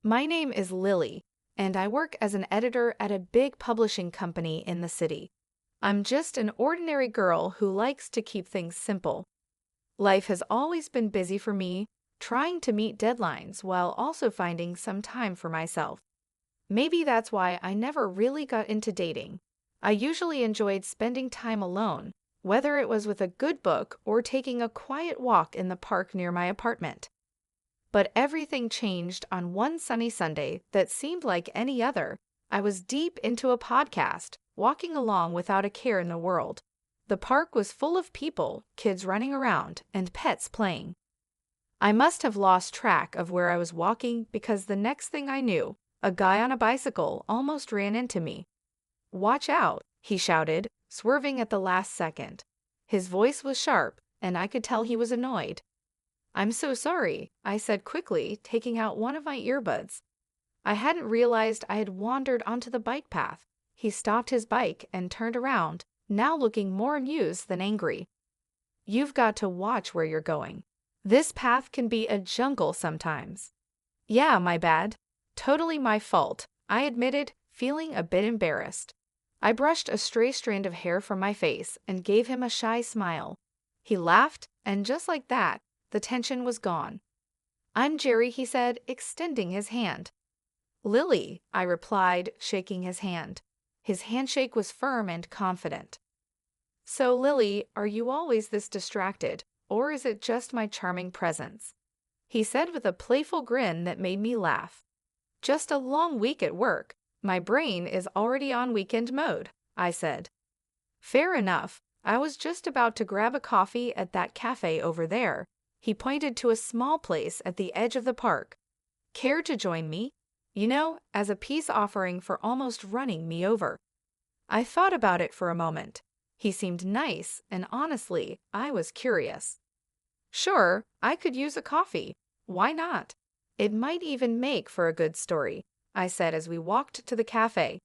My name is Lily, and I work as an editor at a big publishing company in the city. I'm just an ordinary girl who likes to keep things simple. Life has always been busy for me, trying to meet deadlines while also finding some time for myself. Maybe that's why I never really got into dating. I usually enjoyed spending time alone, whether it was with a good book or taking a quiet walk in the park near my apartment. But everything changed on one sunny Sunday that seemed like any other. I was deep into a podcast, walking along without a care in the world. The park was full of people, kids running around, and pets playing. I must have lost track of where I was walking because the next thing I knew, a guy on a bicycle almost ran into me. "Watch out," he shouted, swerving at the last second. His voice was sharp, and I could tell he was annoyed. "I'm so sorry," I said quickly, taking out one of my earbuds. I hadn't realized I had wandered onto the bike path. He stopped his bike and turned around, now looking more amused than angry. "You've got to watch where you're going. This path can be a jungle sometimes." "Yeah, my bad. Totally my fault," I admitted, feeling a bit embarrassed. I brushed a stray strand of hair from my face and gave him a shy smile. He laughed, and just like that, the tension was gone. "I'm Jerry," he said, extending his hand. "Lily," I replied, shaking his hand. His handshake was firm and confident. "So, Lily, are you always this distracted, or is it just my charming presence?" he said with a playful grin that made me laugh. "Just a long week at work. My brain is already on weekend mode," I said. "Fair enough. I was just about to grab a coffee at that cafe over there." He pointed to a small place at the edge of the park. "Care to join me? You know, as a peace offering for almost running me over." I thought about it for a moment. He seemed nice, and honestly, I was curious. "Sure, I could use a coffee. Why not? It might even make for a good story," I said as we walked to the cafe.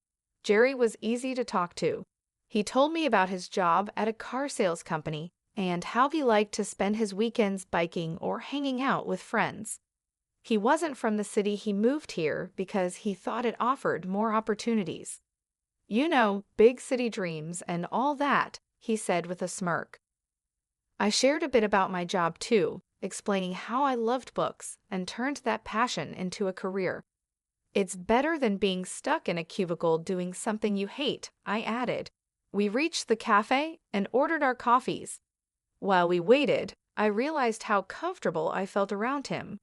Jerry was easy to talk to. He told me about his job at a car sales company and how he liked to spend his weekends biking or hanging out with friends. He wasn't from the city. He moved here because he thought it offered more opportunities. "You know, big city dreams and all that," he said with a smirk. I shared a bit about my job too, explaining how I loved books and turned that passion into a career. "It's better than being stuck in a cubicle doing something you hate," I added. We reached the cafe and ordered our coffees. While we waited, I realized how comfortable I felt around him.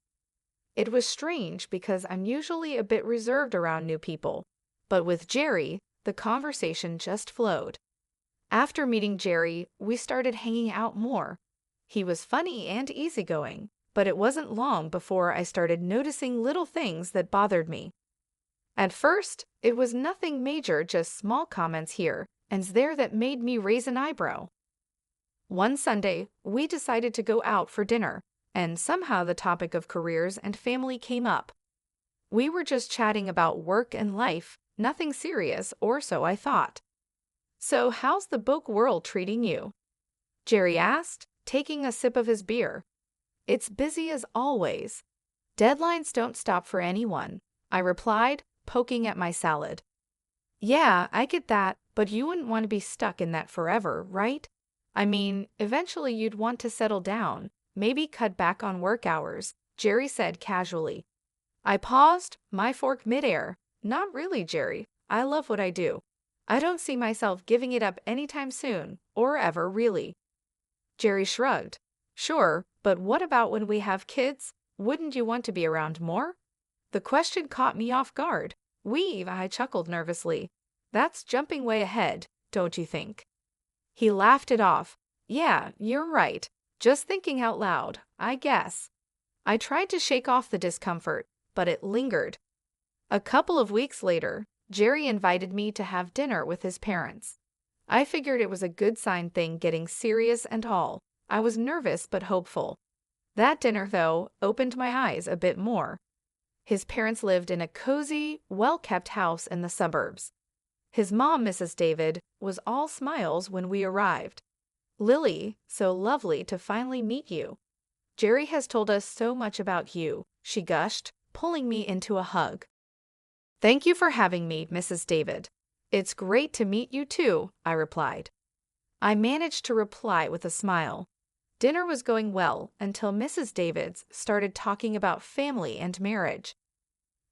It was strange because I'm usually a bit reserved around new people, but with Jerry, the conversation just flowed. After meeting Jerry, we started hanging out more. He was funny and easygoing, but it wasn't long before I started noticing little things that bothered me. At first, it was nothing major, just small comments here and there that made me raise an eyebrow. One Sunday, we decided to go out for dinner, and somehow the topic of careers and family came up. We were just chatting about work and life, nothing serious, or so I thought. "So how's the book world treating you?" Jerry asked, taking a sip of his beer. "It's busy as always. Deadlines don't stop for anyone," I replied, poking at my salad. "Yeah, I get that, but you wouldn't want to be stuck in that forever, right? I mean, eventually you'd want to settle down, maybe cut back on work hours," Jerry said casually. I paused, my fork midair. "Not really, Jerry. I love what I do. I don't see myself giving it up anytime soon, or ever really." Jerry shrugged. "Sure, but what about when we have kids? Wouldn't you want to be around more?" The question caught me off guard. I chuckled nervously. "That's jumping way ahead, don't you think?" He laughed it off. "Yeah, you're right. Just thinking out loud, I guess." I tried to shake off the discomfort, but it lingered. A couple of weeks later, Jerry invited me to have dinner with his parents. I figured it was a good sign, thing getting serious and all. I was nervous but hopeful. That dinner, though, opened my eyes a bit more. His parents lived in a cozy, well-kept house in the suburbs. His mom, Mrs. David, was all smiles when we arrived. "Lily, so lovely to finally meet you. Jerry has told us so much about you," she gushed, pulling me into a hug. "Thank you for having me, Mrs. David. It's great to meet you too," I replied. I managed to reply with a smile. Dinner was going well until Mrs. Davids started talking about family and marriage.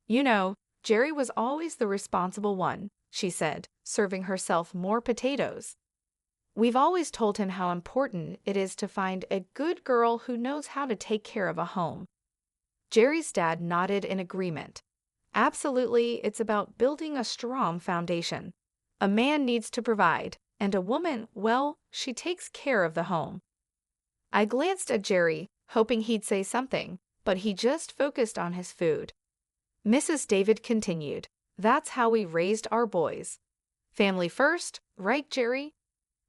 "You know, Jerry was always the responsible one," she said, serving herself more potatoes. "We've always told him how important it is to find a good girl who knows how to take care of a home." Jerry's dad nodded in agreement. "Absolutely, it's about building a strong foundation. A man needs to provide, and a woman, well, she takes care of the home." I glanced at Jerry, hoping he'd say something, but he just focused on his food. Mrs. David continued, "That's how we raised our boys. Family first, right, Jerry?"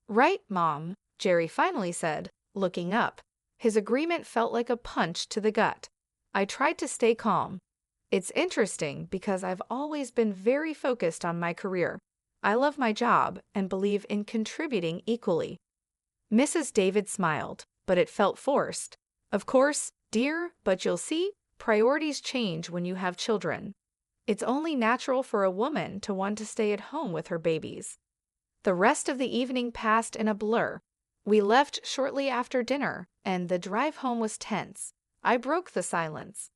"Right, Mom," Jerry finally said, looking up. His agreement felt like a punch to the gut. I tried to stay calm. "It's interesting because I've always been very focused on my career. I love my job and believe in contributing equally." Mrs. David smiled, but it felt forced. "Of course, dear, but you'll see, priorities change when you have children. It's only natural for a woman to want to stay at home with her babies." The rest of the evening passed in a blur. We left shortly after dinner, and the drive home was tense. I broke the silence.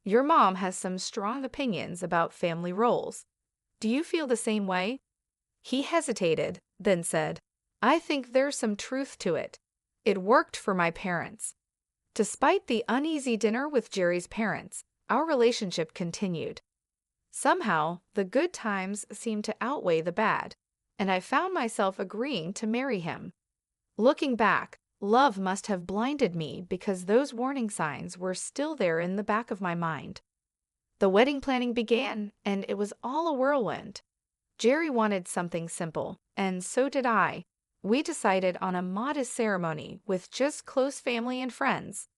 "Your mom has some strong opinions about family roles. Do you feel the same way?" He hesitated, then said, "I think there's some truth to it. It worked for my parents." Despite the uneasy dinner with Jerry's parents, our relationship continued. Somehow, the good times seemed to outweigh the bad, and I found myself agreeing to marry him. Looking back, love must have blinded me because those warning signs were still there in the back of my mind. The wedding planning began, and it was all a whirlwind. Jerry wanted something simple, and so did I. We decided on a modest ceremony with just close family and friends.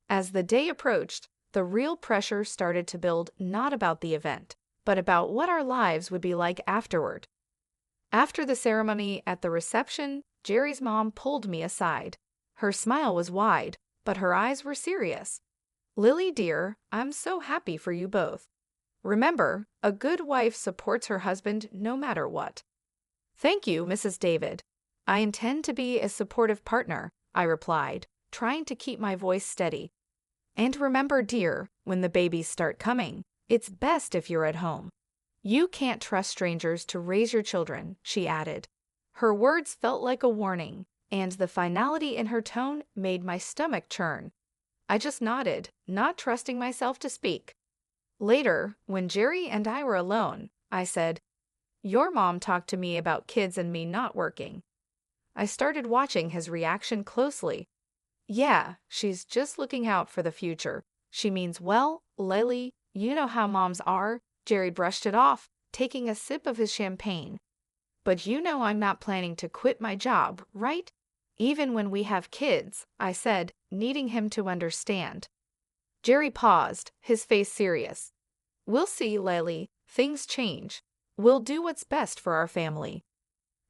As the day approached, the real pressure started to build, not about the event, but about what our lives would be like afterward. After the ceremony at the reception, Jerry's mom pulled me aside. Her smile was wide, but her eyes were serious. "Lily, dear, I'm so happy for you both. Remember, a good wife supports her husband no matter what." "Thank you, Mrs. David. I intend to be a supportive partner," I replied, trying to keep my voice steady. "And remember, dear, when the babies start coming, it's best if you're at home. You can't trust strangers to raise your children," she added. Her words felt like a warning, and the finality in her tone made my stomach churn. I just nodded, not trusting myself to speak. Later, when Jerry and I were alone, I said, "Your mom talked to me about kids and me not working." I started watching his reaction closely. "Yeah, she's just looking out for the future. She means well, Lily, you know how moms are." Jerry brushed it off, taking a sip of his champagne. "But you know I'm not planning to quit my job, right? Even when we have kids," I said, needing him to understand. Jerry paused, his face serious. "We'll see, Lily. Things change. We'll do what's best for our family."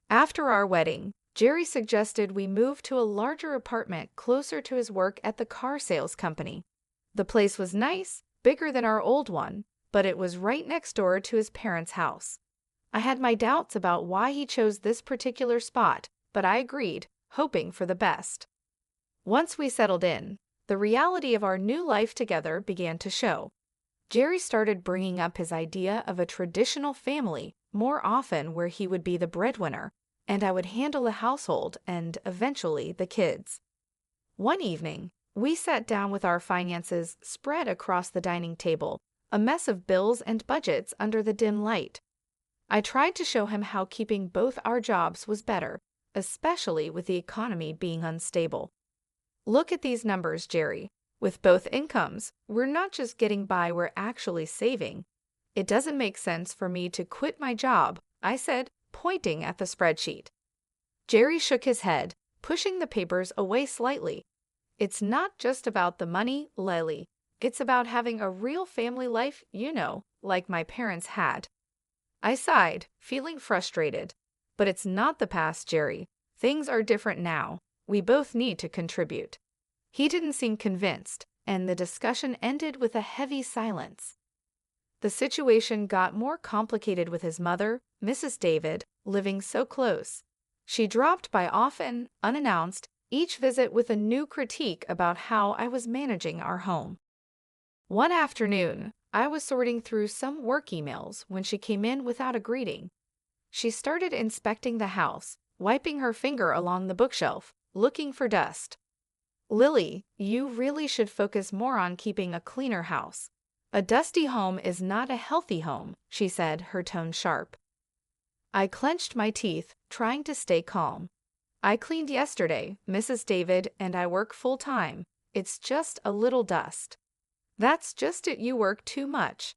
After our wedding, Jerry suggested we move to a larger apartment closer to his work at the car sales company. The place was nice, bigger than our old one, but it was right next door to his parents' house. I had my doubts about why he chose this particular spot, but I agreed, hoping for the best. Once we settled in, the reality of our new life together began to show. Jerry started bringing up his idea of a traditional family more often, where he would be the breadwinner, and I would handle the household and, eventually, the kids. One evening, we sat down with our finances spread across the dining table, a mess of bills and budgets under the dim light. I tried to show him how keeping both our jobs was better, especially with the economy being unstable. "Look at these numbers, Jerry. With both incomes, we're not just getting by, we're actually saving. It doesn't make sense for me to quit my job," I said, pointing at the spreadsheet. Jerry shook his head, pushing the papers away slightly. "It's not just about the money, Lily. It's about having a real family life, you know, like my parents had." I sighed, feeling frustrated. "But it's not the past, Jerry. Things are different now. We both need to contribute." He didn't seem convinced, and the discussion ended with a heavy silence. The situation got more complicated with his mother, Mrs. David, living so close. She dropped by often, unannounced, each visit with a new critique about how I was managing our home. One afternoon, I was sorting through some work emails when she came in without a greeting. She started inspecting the house, wiping her finger along the bookshelf, looking for dust. "Lily, you really should focus more on keeping a cleaner house. A dusty home is not a healthy home," she said, her tone sharp. I clenched my teeth, trying to stay calm. "I cleaned yesterday, Mrs. David, and I work full-time. It's just a little dust." "That's just it, you work too much.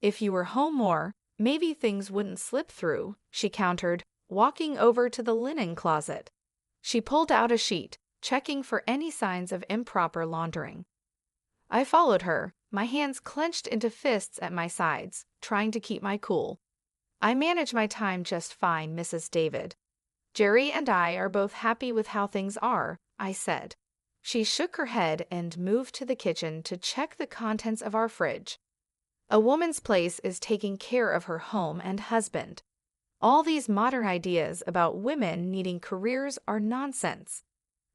If you were home more, maybe things wouldn't slip through," she countered, walking over to the linen closet. She pulled out a sheet, checking for any signs of improper laundering. I followed her, my hands clenched into fists at my sides, trying to keep my cool. "I manage my time just fine, Mrs. David. Jerry and I are both happy with how things are," I said. She shook her head and moved to the kitchen to check the contents of our fridge. "A woman's place is taking care of her home and husband. All these modern ideas about women needing careers are nonsense."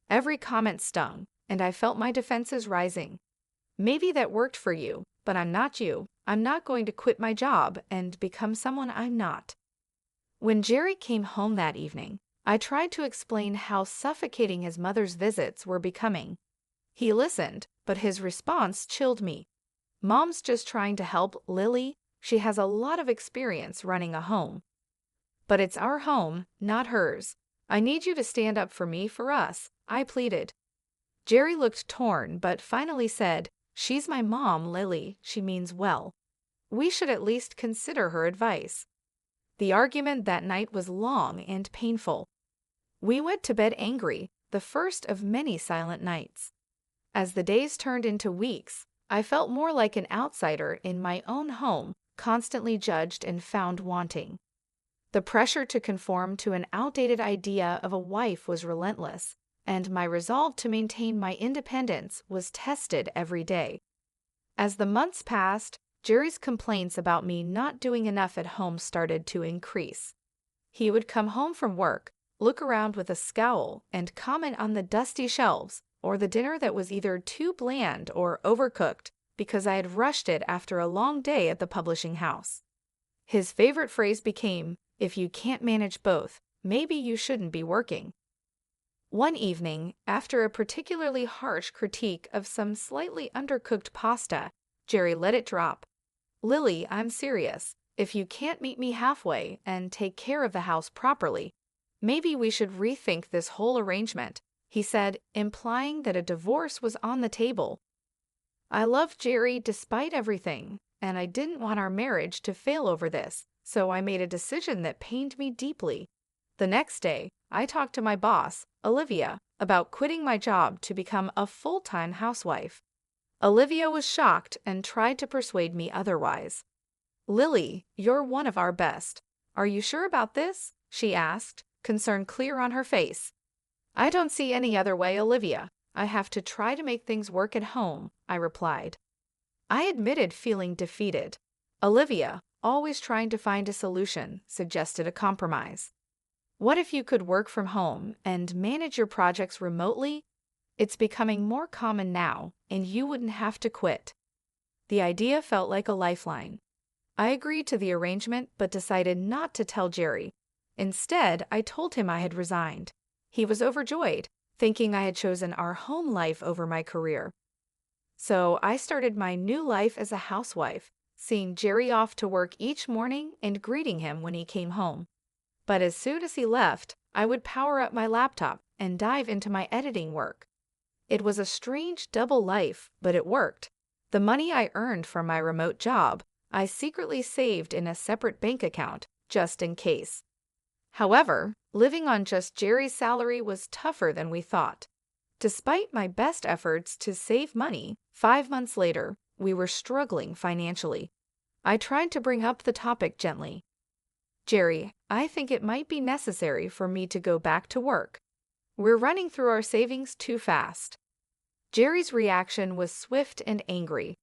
Every comment stung, and I felt my defenses rising. "Maybe that worked for you, but I'm not you. I'm not going to quit my job and become someone I'm not." When Jerry came home that evening, I tried to explain how suffocating his mother's visits were becoming. He listened, but his response chilled me. "Mom's just trying to help Lily. She has a lot of experience running a home." "But it's our home, not hers. I need you to stand up for me, for us," I pleaded. Jerry looked torn but finally said, "She's my mom, Lily. She means well. We should at least consider her advice." The argument that night was long and painful. We went to bed angry, the first of many silent nights. As the days turned into weeks, I felt more like an outsider in my own home, constantly judged and found wanting. The pressure to conform to an outdated idea of a wife was relentless, and my resolve to maintain my independence was tested every day. As the months passed, Jerry's complaints about me not doing enough at home started to increase. He would come home from work, look around with a scowl, and comment on the dusty shelves or the dinner that was either too bland or overcooked because I had rushed it after a long day at the publishing house. His favorite phrase became, "If you can't manage both, maybe you shouldn't be working." One evening, after a particularly harsh critique of some slightly undercooked pasta, Jerry let it drop. "Lily, I'm serious. If you can't meet me halfway and take care of the house properly, maybe we should rethink this whole arrangement," he said, implying that a divorce was on the table. I loved Jerry despite everything, and I didn't want our marriage to fail over this, so I made a decision that pained me deeply. The next day, I talked to my boss, Olivia, about quitting my job to become a full-time housewife. Olivia was shocked and tried to persuade me otherwise. "Lily, you're one of our best. Are you sure about this?" she asked, concern clear on her face. "I don't see any other way, Olivia. I have to try to make things work at home," I replied. I admitted feeling defeated. Olivia, always trying to find a solution, suggested a compromise. "What if you could work from home and manage your projects remotely? It's becoming more common now, and you wouldn't have to quit." The idea felt like a lifeline. I agreed to the arrangement but decided not to tell Jerry. Instead, I told him I had resigned. He was overjoyed, thinking I had chosen our home life over my career. So I started my new life as a housewife, seeing Jerry off to work each morning and greeting him when he came home. But as soon as he left, I would power up my laptop and dive into my editing work. It was a strange double life, but it worked. The money I earned from my remote job, I secretly saved in a separate bank account, just in case. However, living on just Jerry's salary was tougher than we thought. Despite my best efforts to save money, 5 months later, we were struggling financially. I tried to bring up the topic gently. "Jerry, I think it might be necessary for me to go back to work. We're running through our savings too fast." Jerry's reaction was swift and angry.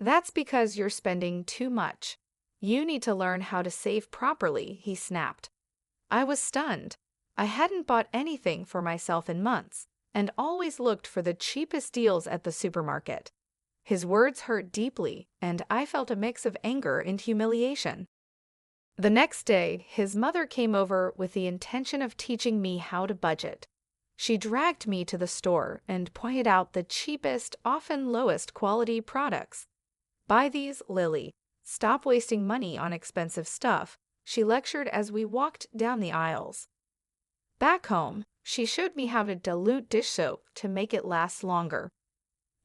"That's because you're spending too much. You need to learn how to save properly, he snapped. I was stunned. I hadn't bought anything for myself in months, and always looked for the cheapest deals at the supermarket. His words hurt deeply, and I felt a mix of anger and humiliation. The next day, his mother came over with the intention of teaching me how to budget. She dragged me to the store and pointed out the cheapest, often lowest quality products. Buy these, Lily. Stop wasting money on expensive stuff, she lectured as we walked down the aisles. Back home, she showed me how to dilute dish soap to make it last longer.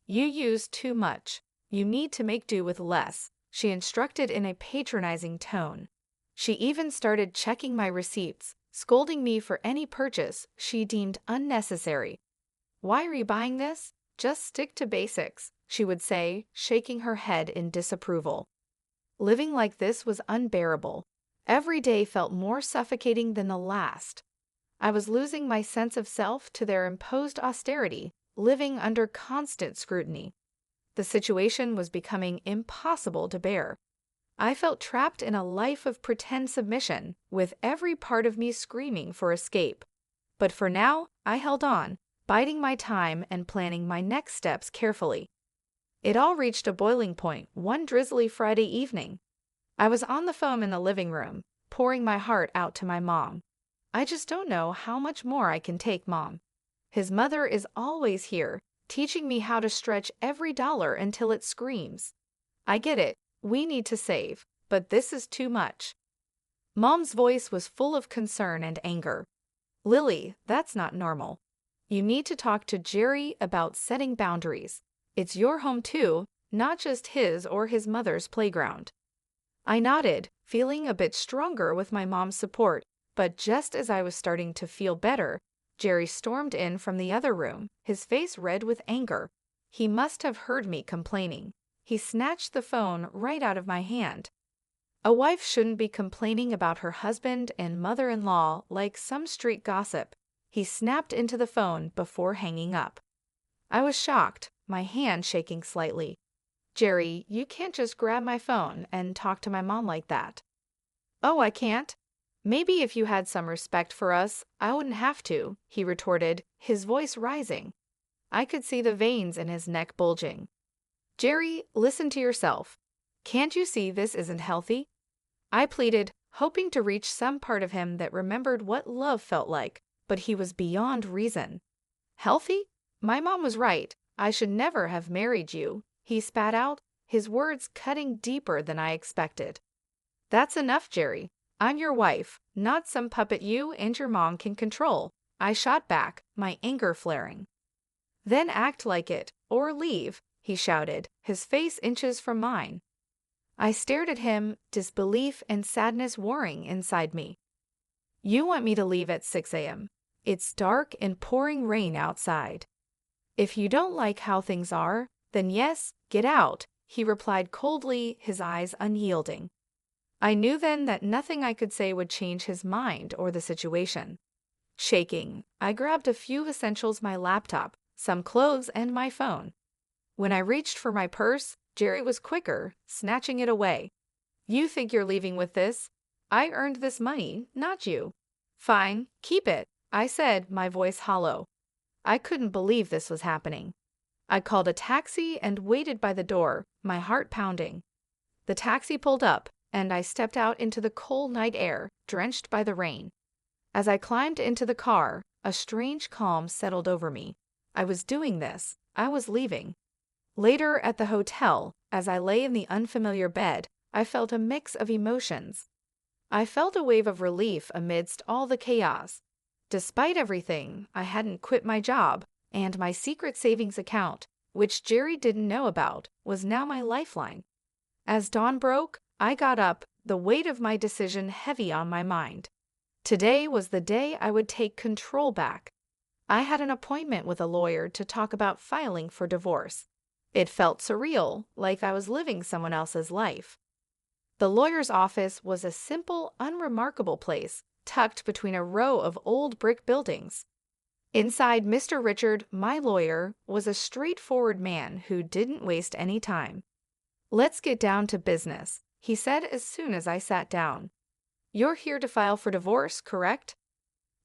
You use too much. You need to make do with less, she instructed in a patronizing tone. She even started checking my receipts, scolding me for any purchase she deemed unnecessary. Why are you buying this? Just stick to basics, she would say, shaking her head in disapproval. Living like this was unbearable. Every day felt more suffocating than the last. I was losing my sense of self to their imposed austerity, living under constant scrutiny. The situation was becoming impossible to bear. I felt trapped in a life of pretend submission, with every part of me screaming for escape. But for now, I held on, biding my time and planning my next steps carefully. It all reached a boiling point one drizzly Friday evening. I was on the phone in the living room, pouring my heart out to my mom. I just don't know how much more I can take, Mom. His mother is always here, teaching me how to stretch every dollar until it screams. I get it. We need to save, but this is too much. Mom's voice was full of concern and anger. Lily, that's not normal. You need to talk to Jerry about setting boundaries. It's your home too, not just his or his mother's playground. I nodded, feeling a bit stronger with my mom's support, but just as I was starting to feel better, Jerry stormed in from the other room, his face red with anger. He must have heard me complaining. He snatched the phone right out of my hand. A wife shouldn't be complaining about her husband and mother-in-law like some street gossip. He snapped into the phone before hanging up. I was shocked, my hand shaking slightly. Jerry, you can't just grab my phone and talk to my mom like that. Oh, I can't? Maybe if you had some respect for us, I wouldn't have to, he retorted, his voice rising. I could see the veins in his neck bulging. Jerry, listen to yourself. Can't you see this isn't healthy? I pleaded, hoping to reach some part of him that remembered what love felt like, but he was beyond reason. Healthy? My mom was right. I should never have married you, he spat out, his words cutting deeper than I expected. That's enough, Jerry. I'm your wife, not some puppet you and your mom can control, I shot back, my anger flaring. Then act like it, or leave, he shouted, his face inches from mine. I stared at him, disbelief and sadness warring inside me. You want me to leave at 6 a.m. It's dark and pouring rain outside. If you don't like how things are, then yes, get out, he replied coldly, his eyes unyielding. I knew then that nothing I could say would change his mind or the situation. Shaking, I grabbed a few essentials, my laptop, some clothes, and my phone. When I reached for my purse, Jerry was quicker, snatching it away. You think you're leaving with this? I earned this money, not you. Fine, keep it, I said, my voice hollow. I couldn't believe this was happening. I called a taxi and waited by the door, my heart pounding. The taxi pulled up, and I stepped out into the cold night air, drenched by the rain. As I climbed into the car, a strange calm settled over me. I was doing this. I was leaving. Later at the hotel, as I lay in the unfamiliar bed, I felt a mix of emotions. I felt a wave of relief amidst all the chaos. Despite everything, I hadn't quit my job, and my secret savings account, which Jerry didn't know about, was now my lifeline. As dawn broke, I got up, the weight of my decision heavy on my mind. Today was the day I would take control back. I had an appointment with a lawyer to talk about filing for divorce. It felt surreal, like I was living someone else's life. The lawyer's office was a simple, unremarkable place, tucked between a row of old brick buildings. Inside, Mr. Richard, my lawyer, was a straightforward man who didn't waste any time. Let's get down to business, he said as soon as I sat down. "You're here to file for divorce, correct?"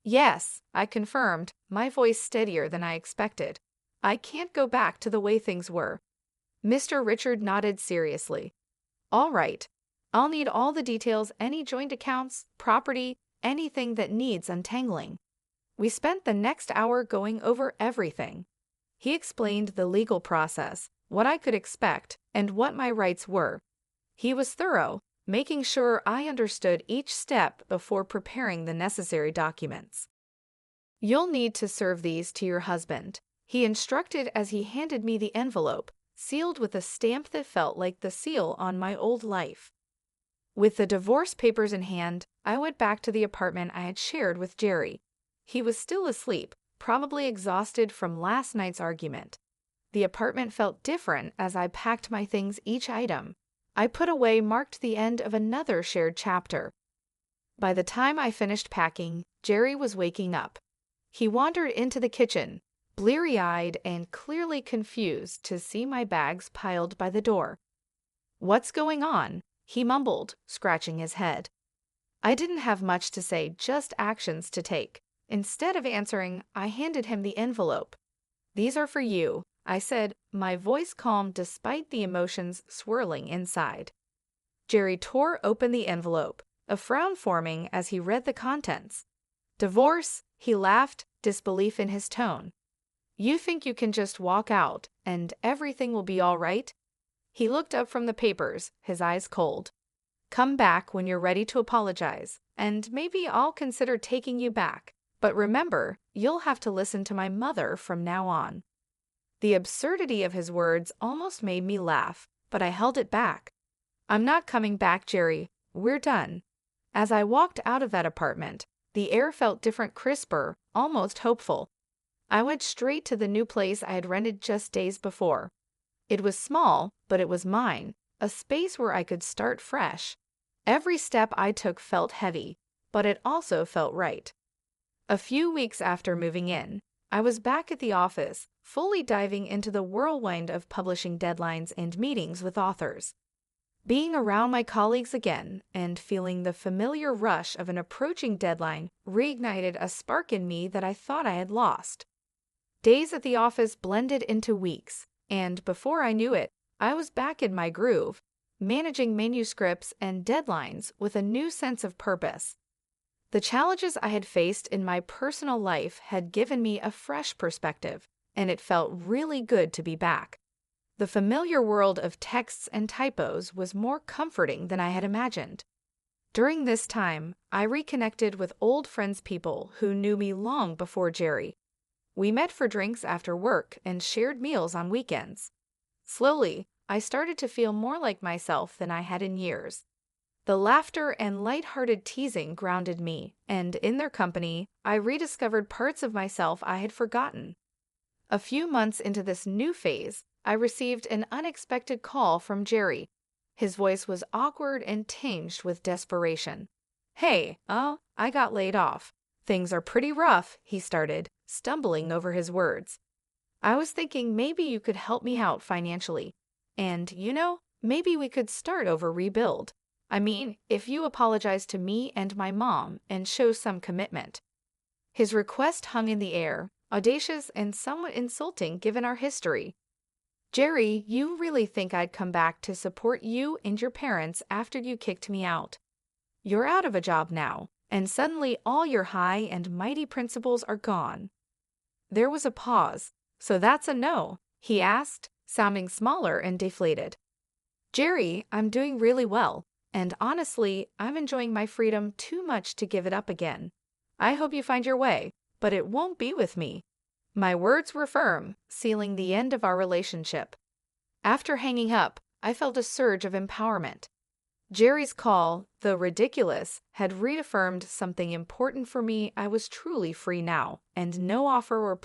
"Yes," I confirmed, my voice steadier than I expected. "I can't go back to the way things were." Mr. Richard nodded seriously. "All right. I'll need all the details, any joint accounts, property, anything that needs untangling." We spent the next hour going over everything. He explained the legal process, what I could expect, and what my rights were. He was thorough, making sure I understood each step before preparing the necessary documents. "You'll need to serve these to your husband," he instructed as he handed me the envelope, sealed with a stamp that felt like the seal on my old life. With the divorce papers in hand, I went back to the apartment I had shared with Jerry. He was still asleep, probably exhausted from last night's argument. The apartment felt different as I packed my things. Each item I put away marked the end of another shared chapter. By the time I finished packing, Jerry was waking up. He wandered into the kitchen, bleary-eyed and clearly confused to see my bags piled by the door. "What's going on?" he mumbled, scratching his head. I didn't have much to say, just actions to take. Instead of answering, I handed him the envelope. "These are for you," I said, my voice calm despite the emotions swirling inside. Jerry tore open the envelope, a frown forming as he read the contents. "Divorce?" he laughed, disbelief in his tone. "You think you can just walk out and everything will be all right?" He looked up from the papers, his eyes cold. "Come back when you're ready to apologize, and maybe I'll consider taking you back. But remember, you'll have to listen to my mother from now on." The absurdity of his words almost made me laugh, but I held it back. "I'm not coming back, Jerry. We're done." As I walked out of that apartment, the air felt different, crisper, almost hopeful. I went straight to the new place I had rented just days before. It was small, but it was mine, a space where I could start fresh. Every step I took felt heavy, but it also felt right. A few weeks after moving in, I was back at the office, fully diving into the whirlwind of publishing deadlines and meetings with authors. Being around my colleagues again and feeling the familiar rush of an approaching deadline reignited a spark in me that I thought I had lost. Days at the office blended into weeks, and before I knew it, I was back in my groove, managing manuscripts and deadlines with a new sense of purpose. The challenges I had faced in my personal life had given me a fresh perspective, and it felt really good to be back. The familiar world of texts and typos was more comforting than I had imagined. During this time, I reconnected with old friends, people who knew me long before Jerry. We met for drinks after work and shared meals on weekends. Slowly, I started to feel more like myself than I had in years. The laughter and lighthearted teasing grounded me, and in their company, I rediscovered parts of myself I had forgotten. A few months into this new phase, I received an unexpected call from Jerry. His voice was awkward and tinged with desperation. "Hey, I got laid off. Things are pretty rough," he started, stumbling over his words. "I was thinking maybe you could help me out financially. And, maybe we could start over, rebuild. I mean, if you apologize to me and my mom and show some commitment." His request hung in the air, audacious and somewhat insulting given our history. "Jerry, you really think I'd come back to support you and your parents after you kicked me out? You're out of a job now, and suddenly all your high and mighty principles are gone." There was a pause. "So that's a no?" he asked, sounding smaller and deflated. "Jerry, I'm doing really well. And honestly, I'm enjoying my freedom too much to give it up again. I hope you find your way, but it won't be with me." My words were firm, sealing the end of our relationship. After hanging up, I felt a surge of empowerment. Jerry's call, though ridiculous, had reaffirmed something important for me. I was truly free now, and no offer or